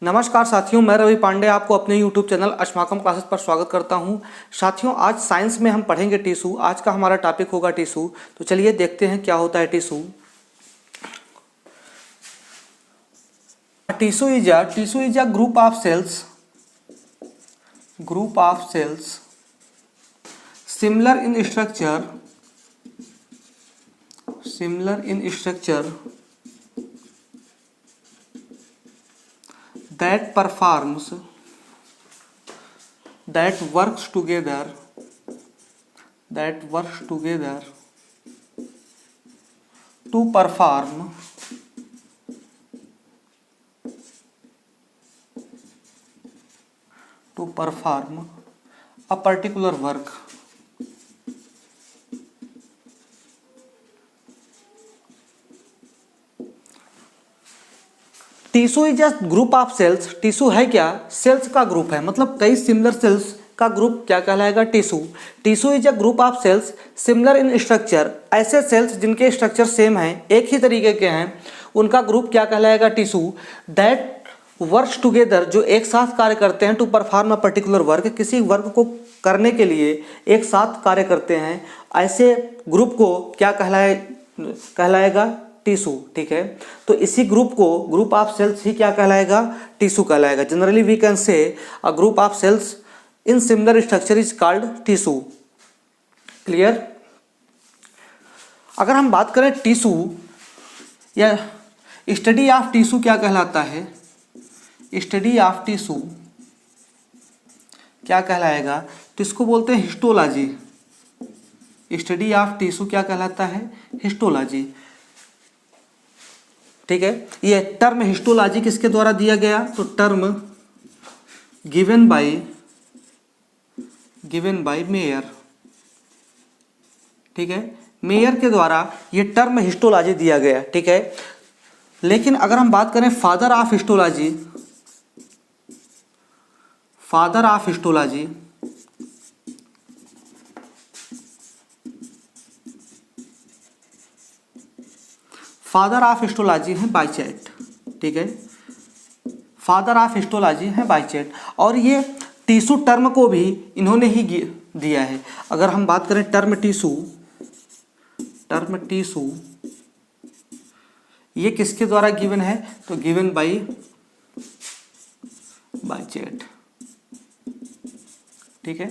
नमस्कार साथियों, मैं रवि पांडे आपको अपने YouTube चैनल अस्माकम क्लासेस पर स्वागत करता हूं। साथियों, आज साइंस में हम पढ़ेंगे टिश्यू। आज का हमारा टॉपिक होगा टिश्यू। तो चलिए देखते हैं क्या होता है tissue. Tissue is a group of cells similar in structure that works together to perform a particular work. Tissue is a group of cells. Tissue है क्या? सेल्स का ग्रुप है, मतलब कई सिमिलर सेल्स का ग्रुप क्या कहलाएगा? Tissue. Tissue is a group of cells similar in structure. ऐसे सेल्स जिनके स्ट्रक्चर सेम हैं, एक ही तरीके के हैं, उनका ग्रुप क्या कहलाएगा? टिश्यू। दैट वर्क्स टुगेदर, जो एक साथ कार्य करते हैं, to perform a particular work, किसी वर्क को करने के लिए एक साथ कार्य करते हैं, ऐसे ग्रुप को क्या कहलाएगा? टिश्यू। ठीक है, तो इसी ग्रुप को, ग्रुप ऑफ सेल्स ही क्या कहलाएगा? टिश्यू कहलाएगा। Generally we can say a group of cells in similar structure is called tissue. Clear? अगर हम बात करें टिश्यू या स्टडी ऑफ टिश्यू क्या कहलाता है? स्टडी ऑफ टिश्यू क्या कहलाएगा? तो इसको बोलते हैं हिस्टोलॉजी। स्टडी ऑफ टिश्यू क्या कहलाता है? हिस्टोलॉजी। ठीक है, ये टर्म हिस्टोलॉजी किसके द्वारा दिया गया? तो टर्म गिवन बाय मेयर। ठीक है, मेयर के द्वारा ये टर्म हिस्टोलॉजी दिया गया। ठीक है, लेकिन अगर हम बात करें father of histology, father of histology है बाइचेट। ठीक है, फादर ऑफ हिस्टोलॉजी है बाइचेट, और ये टिश्यू टर्म को भी इन्होंने ही दिया है। अगर हम बात करें टर्म टिश्यू ये किसके द्वारा गिवन है? तो गिवन बाइचेट। ठीक है,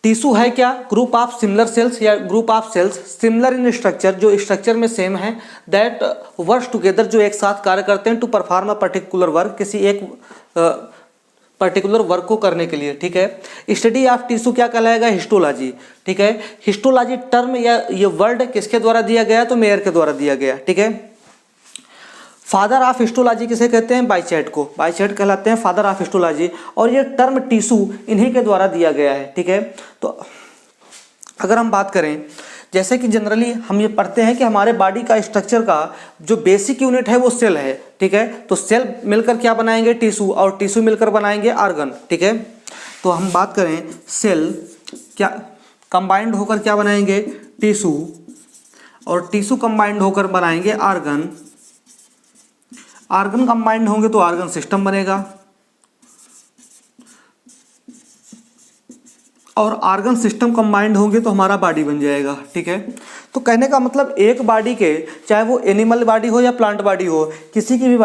टिश्यू है क्या? ग्रुप ऑफ सिमिलर सेल्स या group of cells similar in structure, जो स्ट्रक्चर में सेम है, दैट वर्क्स टुगेदर, जो एक साथ कार्य करते हैं, to perform a particular work, किसी एक पर्टिकुलर वर्क को करने के लिए। ठीक है, स्टडी ऑफ टिश्यू क्या कहलाएगा? हिस्टोलॉजी। ठीक है, हिस्टोलॉजी टर्म या ये वर्ड किसके द्वारा दिया गया? तो मेयर के द्वारा दिया गया। ठीक है, फादर ऑफ हिस्टोलॉजी किसे कहते हैं? बाइचेट को। बाइचेट कहलाते हैं फादर ऑफ हिस्टोलॉजी, और ये टर्म टिश्यू इन्हीं के द्वारा दिया गया है। ठीक है, तो अगर हम बात करें, जैसे कि जनरली हम ये पढ़ते हैं कि हमारे बॉडी का स्ट्रक्चर का जो बेसिक यूनिट है वो सेल है। ठीक है, तो सेल मिलकर क्या बनाएंगे? टिश्यू, और टिश्यू मिलकर बनाएंगे ऑर्गन। ठीक है, तो हम बात करें सेल क्या कंबाइंड होकर क्या बनाएंगे? टिश्यू, और टिश्यू कंबाइंड होकर बनाएंगे ऑर्गन। ऑर्गन कंबाइंड होंगे तो ऑर्गन सिस्टम बनेगा, और ऑर्गन सिस्टम कंबाइंड होंगे तो हमारा बॉडी बन जाएगा। ठीक है, तो कहने का मतलब एक बॉडी के, चाहे वो एनिमल बॉडी हो या प्लांट बॉडी हो, किसी की भी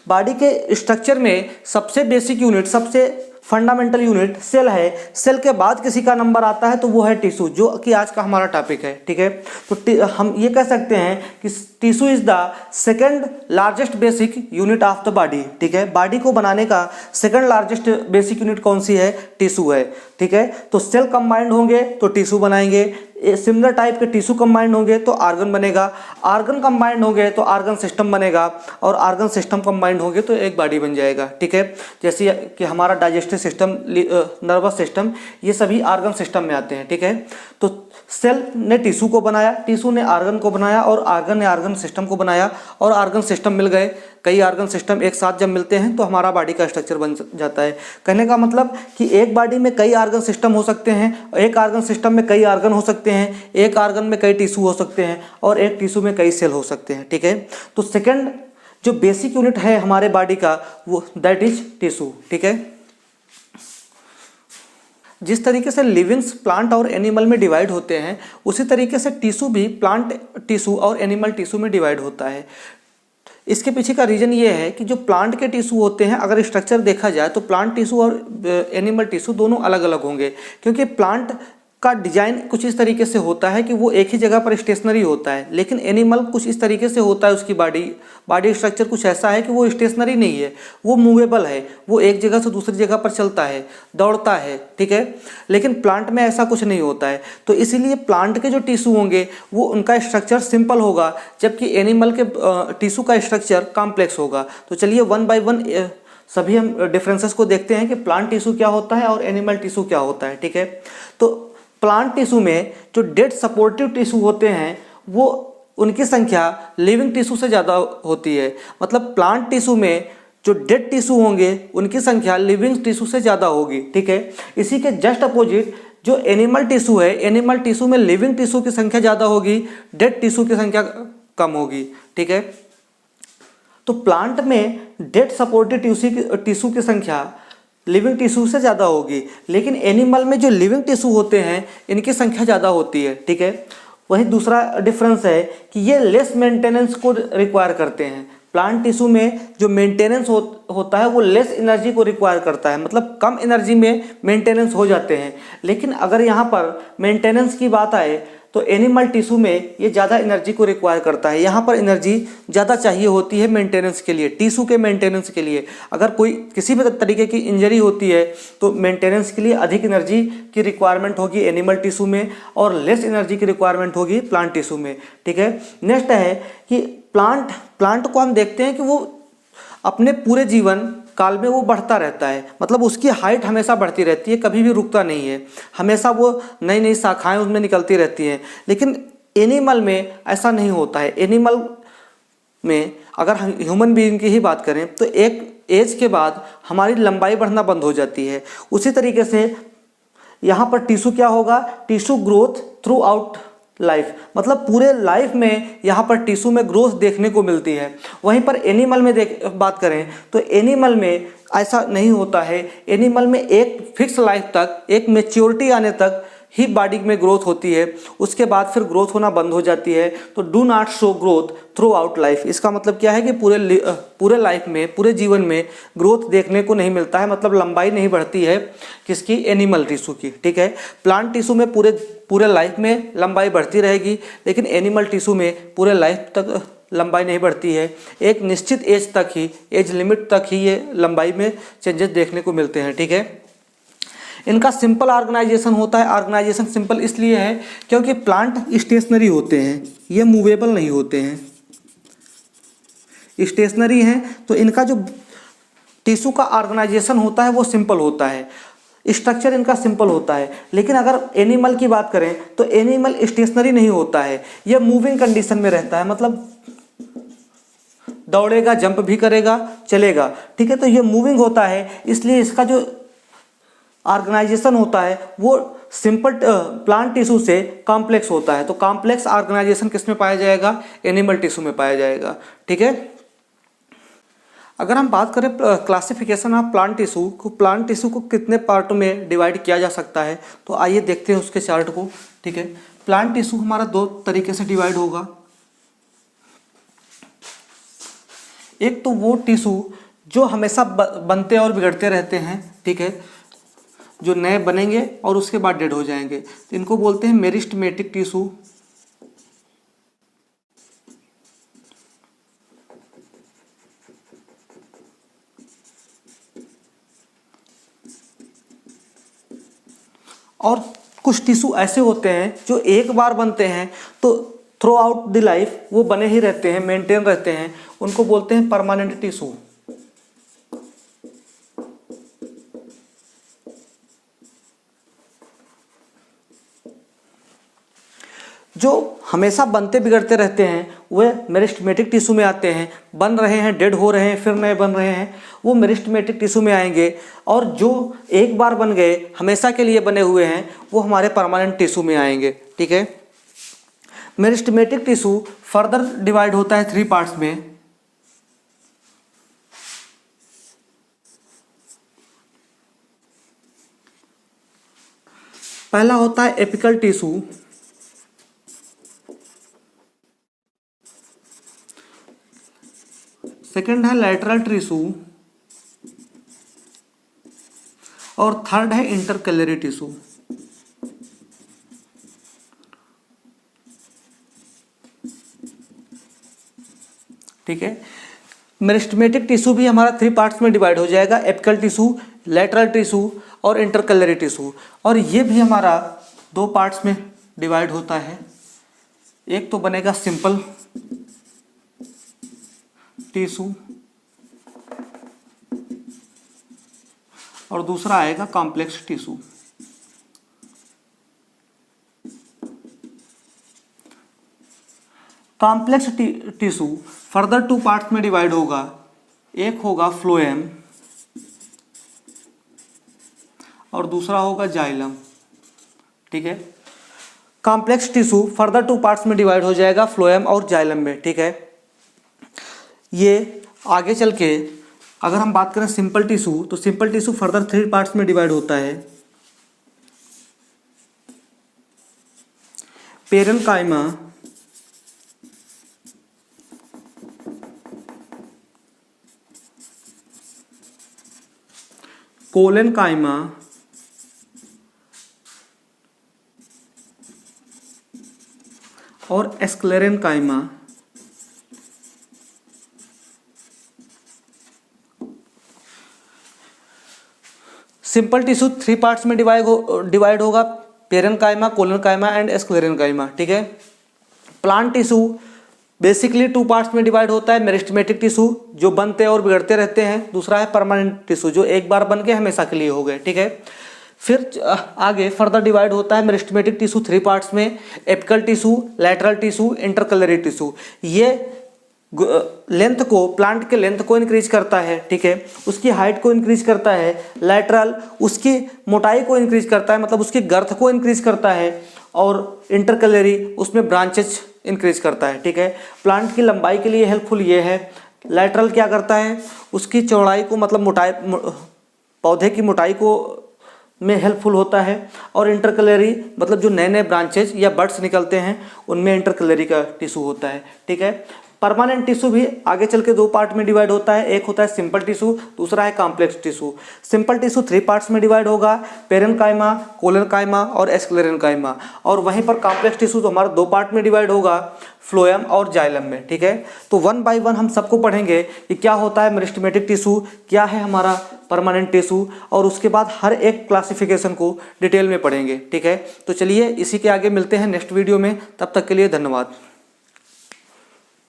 बॉडी के स्ट्रक्चर में सबसे बेसिक यूनिट, सबसे फंडामेंटल यूनिट सेल है। सेल के बाद किसी का नंबर आता है तो वो है टिश्यू, जो कि आज का हमारा टॉपिक है। ठीक है, तो हम ये कह सकते हैं कि tissue is the second largest basic unit of the body. ठीक है, बॉडी को बनाने का सेकंड लार्जेस्ट बेसिक यूनिट कौन सी है? टिश्यू है। ठीक है, तो सेल कंबाइंड होंगे तो टिश्यू बनाएंगे, सिमिलर टाइप के टिश्यू कंबाइंड होंगे तो ऑर्गन बनेगा, ऑर्गन कंबाइंड होंगे तो ऑर्गन सिस्टम बनेगा, और ऑर्गन सिस्टम कंबाइंड होंगे तो एक बॉडी बन जाएगा। ठीक है, जैसे कि हमारा डाइजेस्टिव सिस्टम, नर्वस सिस्टम, ये सभी ऑर्गन सिस्टम में आते हैं। ठीक है, तो सेल ने टिश्यू को बनाया, टिश्यू ने ऑर्गन को बनाया, और ऑर्गन ने ऑर्गन सिस्टम को बनाया, और ऑर्गन सिस्टम मिल गए। कई ऑर्गन सिस्टम एक साथ जब मिलते हैं तो हमारा बॉडी का स्ट्रक्चर बन जाता है। कहने का मतलब कि एक बॉडी में कई ऑर्गन सिस्टम हो सकते हैं, एक ऑर्गन सिस्टम में कई ऑर्गन हो सकते हैं, एक ऑर्गन में कई टिश्यू हो सकते हैं, और एक टिश्यू में कई सेल हो सकते हैं। ठीक है, तो सेकंड जो बेसिक यूनिट है हमारे बॉडी का वो दैट इज टिश्यू, ठीक है। जिस तरीके से लिविंग्स प्लांट और एनिमल में डिवाइड होते हैं उसी तरीके से टिश्यू भी प्लांट टिश्यू और एनिमल टिश्यू में डिवाइड होता है। इसके पीछे का रीज़न ये है कि जो प्लांट के टिश्यू होते हैं, अगर स्ट्रक्चर देखा जाए तो प्लांट टिश्यू और एनिमल टिश्यू दोनों अलग अलग होंगे, क्योंकि प्लांट का डिजाइन कुछ इस तरीके से होता है कि वो एक ही जगह पर स्टेशनरी होता है, लेकिन एनिमल कुछ इस तरीके से होता है, उसकी बॉडी स्ट्रक्चर कुछ ऐसा है कि वो स्टेशनरी नहीं है, वो मूवेबल है, वो एक जगह से दूसरी जगह पर चलता है, दौड़ता है, ठीक है। लेकिन प्लांट में ऐसा कुछ नहीं होता है, तो इसीलिए प्लांट के जो टिश्यू होंगे वो उनका स्ट्रक्चर सिंपल होगा, जबकि एनिमल के टिश्यू का स्ट्रक्चर कॉम्प्लेक्स होगा। तो चलिए वन बाय वन सभी हम डिफरेंसेस को देखते हैं कि प्लांट टिश्यू क्या होता है और एनिमल टिश्यू क्या होता है, ठीक है। तो प्लांट टिश्यू में जो डेड सपोर्टिव टिश्यू होते हैं वो उनकी संख्या लिविंग टिश्यू से ज़्यादा होती है। मतलब प्लांट टिश्यू में जो डेड टिश्यू होंगे उनकी संख्या लिविंग टिश्यू से ज़्यादा होगी, ठीक है। इसी के जस्ट अपोजिट जो एनिमल टिश्यू है, एनिमल टिश्यू में लिविंग टिश्यू की संख्या ज़्यादा होगी, डेड टिश्यू की संख्या कम होगी, ठीक है। तो प्लांट में डेड सपोर्टिव टिश्यू की संख्या लिविंग टिश्यू से ज़्यादा होगी, लेकिन एनिमल में जो लिविंग टिश्यू होते हैं इनकी संख्या ज़्यादा होती है, ठीक है। वही दूसरा डिफरेंस है कि ये लेस मेंटेनेंस को रिक्वायर करते हैं। प्लांट टिश्यू में जो मेंटेनेंस होता है वो लेस एनर्जी को रिक्वायर करता है, मतलब कम एनर्जी में मेंटेनेंस हो जाते हैं। लेकिन अगर यहाँ पर मेंटेनेंस की बात आए तो एनिमल टिश्यू में ये ज़्यादा एनर्जी को रिक्वायर करता है, यहाँ पर एनर्जी ज़्यादा चाहिए होती है मेंटेनेंस के लिए, टिश्यू के मेंटेनेंस के लिए। अगर कोई किसी भी तरीके की इंजरी होती है तो मेंटेनेंस के लिए अधिक एनर्जी की रिक्वायरमेंट होगी एनिमल टिश्यू में और लेस एनर्जी की रिक्वायरमेंट होगी प्लांट टिश्यू में, ठीक है। नेक्स्ट है कि प्लांट को हम देखते हैं कि वो अपने पूरे जीवन काल में वो बढ़ता रहता है, मतलब उसकी हाइट हमेशा बढ़ती रहती है, कभी भी रुकता नहीं है, हमेशा वो नई नई शाखाएं उसमें निकलती रहती हैं। लेकिन एनिमल में ऐसा नहीं होता है। एनिमल में अगर हम ह्यूमन बीइंग की ही बात करें तो एक एज के बाद हमारी लंबाई बढ़ना बंद हो जाती है। उसी तरीके से यहाँ पर टिश्यू क्या होगा, tissue growth through out life, मतलब पूरे लाइफ में यहाँ पर टिश्यू में ग्रोथ देखने को मिलती है। वहीं पर एनिमल में बात करें तो एनिमल में ऐसा नहीं होता है। एनिमल में एक फिक्स लाइफ तक, एक मैच्योरिटी आने तक ही बॉडी में ग्रोथ होती है, उसके बाद फिर ग्रोथ होना बंद हो जाती है। तो do not show growth through out life, इसका मतलब क्या है कि पूरे लाइफ में, पूरे जीवन में ग्रोथ देखने को नहीं मिलता है, मतलब लंबाई नहीं बढ़ती है किसकी, एनिमल टिश्यू की, ठीक है। प्लांट टिश्यू में पूरे लाइफ में लंबाई बढ़ती रहेगी, लेकिन एनिमल टिश्यू में पूरे लाइफ तक लंबाई नहीं बढ़ती है, एक निश्चित एज तक ही, एज लिमिट तक ही ये लंबाई में चेंजेस देखने को मिलते हैं, ठीक है। इनका सिंपल ऑर्गेनाइजेशन होता है। ऑर्गेनाइजेशन सिंपल इसलिए है क्योंकि प्लांट स्टेशनरी होते हैं, ये मूवेबल नहीं होते हैं, स्टेशनरी हैं, तो इनका जो टिश्यू का ऑर्गेनाइजेशन होता है वो सिंपल होता है, स्ट्रक्चर इनका सिंपल होता है। लेकिन अगर एनिमल की बात करें तो एनिमल स्टेशनरी नहीं होता है, यह मूविंग कंडीशन में रहता है, मतलब दौड़ेगा, जंप भी करेगा, चलेगा, ठीक है। तो ये मूविंग होता है, इसलिए इसका जो ऑर्गेनाइजेशन होता है वो सिंपल प्लांट टिश्यू से कॉम्प्लेक्स होता है। तो कॉम्प्लेक्स ऑर्गेनाइजेशन किस में पाया जाएगा, एनिमल टिश्यू में पाया जाएगा, ठीक है। अगर हम बात करें क्लासिफिकेशन ऑफ प्लांट टिश्यू को कितने पार्टों में डिवाइड किया जा सकता है, तो आइए देखते हैं उसके चार्ट को, ठीक है। प्लांट टिश्यू हमारा दो तरीके से डिवाइड होगा। एक तो वो टिश्यू जो हमेशा बनते और बिगड़ते रहते हैं, ठीक है, जो नए बनेंगे और उसके बाद डेड हो जाएंगे, तो इनको बोलते हैं मेरिस्टेमेटिक टिश्यू। और कुछ टिश्यू ऐसे होते हैं जो एक बार बनते हैं तो थ्रू आउट द लाइफ वो बने ही रहते हैं, मेंटेन रहते हैं, उनको बोलते हैं परमानेंट टिश्यू। जो हमेशा बनते बिगड़ते रहते हैं वे मेरिस्टेमेटिक टिश्यू में आते हैं, बन रहे हैं, डेड हो रहे हैं, फिर नए बन रहे हैं, वो मेरिस्टेमेटिक टिश्यू में आएंगे। और जो एक बार बन गए, हमेशा के लिए बने हुए हैं, वो हमारे परमानेंट टिश्यू में आएंगे, ठीक है। मेरिस्टेमेटिक टिश्यू फर्दर डिवाइड होता है 3 पार्ट्स में। पहला होता है एपिकल टिश्यू, सेकंड है लैटरल टिश्यू और थर्ड है इंटरकैलरी टिश्यू। ठीक है, मेरिस्टेमेटिक टिश्यू भी हमारा 3 पार्ट्स में डिवाइड हो जाएगा, एपिकल टिश्यू, लैटरल टिश्यू और इंटरकैलरी टिश्यू। और ये भी हमारा 2 पार्ट्स में डिवाइड होता है। एक तो बनेगा सिंपल टिश्यू और दूसरा आएगा complex tissue. Complex tissue further 2 parts में डिवाइड होगा। एक होगा फ्लोएम और दूसरा होगा जाइलम। ठीक है, कॉम्प्लेक्स टिश्यू फर्दर 2 पार्ट्स में डिवाइड हो जाएगा, फ्लोएम और जाइलम में। ठीक है, ये आगे चल के अगर हम बात करें सिंपल टिश्यू, तो सिंपल टिश्यू फर्दर 3 पार्ट्स में डिवाइड होता है, पेरेन्काइमा, कोलेनकाइमा और स्क्लेरेनकाइमा। सिंपल टिश्यू 3 पार्ट्स में डिवाइड होगा, पेरेन्काइमा, कोलेनकाइमा एंड स्क्लेरेनकाइमा। ठीक है, प्लांट टिश्यू बेसिकली 2 पार्ट्स में डिवाइड होता है, मेरिस्टेमेटिक टिश्यू जो बनते और बिगड़ते रहते हैं, दूसरा है परमानेंट टिश्यू जो एक बार बन के हमेशा के लिए हो गए। ठीक है, फिर आगे फर्दर डिवाइड होता है मेरिस्टेमेटिक टिश्यू 3 पार्ट्स में, apical tissue, lateral tissue, intercalary tissue. ये लेंथ को, प्लांट के लेंथ को इंक्रीज करता है। ठीक है, उसकी हाइट को इंक्रीज करता है, लैटरल उसकी मोटाई को इंक्रीज करता है, मतलब उसकी गर्थ को इंक्रीज करता है, और इंटरकैलरी उसमें ब्रांचेज इंक्रीज करता है। ठीक है, प्लांट की लंबाई के लिए हेल्पफुल ये है। लैटरल क्या करता है, उसकी चौड़ाई को, मतलब मोटाई, पौधे की मोटाई को में हेल्पफुल होता है, और इंटरकैलरी मतलब जो नए नए ब्रांचेज या बड्स निकलते हैं उनमें इंटरकैलरी का टिश्यू होता है। ठीक है, परमानेंट टिश्यू भी आगे चल के 2 पार्ट में डिवाइड होता है, एक होता है सिंपल टिश्यू, दूसरा है complex tissue. Simple tissue 3 parts में डिवाइड होगा, पेरेन्काइमा, कोलेनकाइमा और स्क्लेरेनकाइमा। और वहीं पर कॉम्प्लेक्स टिश्यू तो हमारा 2 पार्ट में डिवाइड होगा, फ्लोएम और जाइलम में। ठीक है, तो 1 बाय 1 हम सबको पढ़ेंगे कि क्या होता है मेरिस्टेमेटिक टिश्यू, क्या है हमारा परमानेंट टिश्यू, और उसके बाद हर एक क्लासिफिकेशन को डिटेल में पढ़ेंगे। ठीक है, तो चलिए इसी के आगे मिलते हैं नेक्स्ट वीडियो में, तब तक के लिए धन्यवाद।